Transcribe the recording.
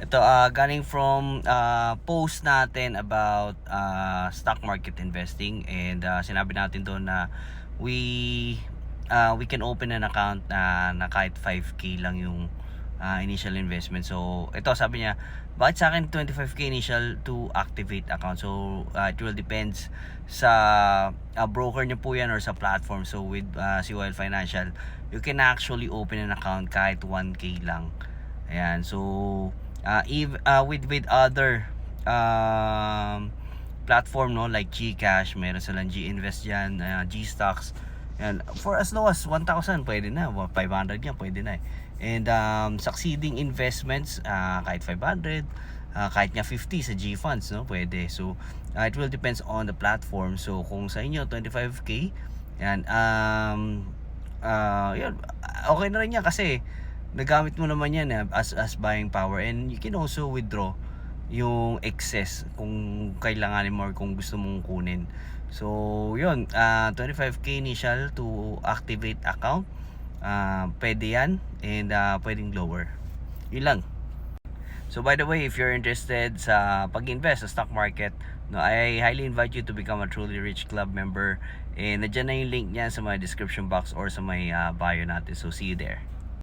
Ito, galing from post natin about stock market investing, and sinabi natin doon na we can open an account na kahit 5k lang yung initial investment. So ito, sabi niya, bakit sa akin 25k initial to activate account? So it will depends sa broker niyo po yan or sa platform. So with COL Financial, you can actually open an account kahit 1k lang. Ayan, so with other platform, no, like GCash, meron silang GInvest dyan, GStocks, and for as low as 1,000 pwede na, 500 yan pwede na eh. And succeeding investments, kahit 500, kahit nga 50 sa GFunds, no, pwede. So it will depends on the platform. So kung sa inyo 25k yan, yun, okay na rin yan kasi nagamit mo naman yan as buying power, and you can also withdraw yung excess kung kailanganin mo or kung gusto mong kunin. So yun, 25k initial to activate account, pwede yan, and pwedeng lower. Yun lang. So by the way, if you're interested sa pag-invest sa stock market, no, I highly invite you to become a Truly Rich Club member, and nandiyan na yung link niya sa my description box or sa may bio natin. So see you there.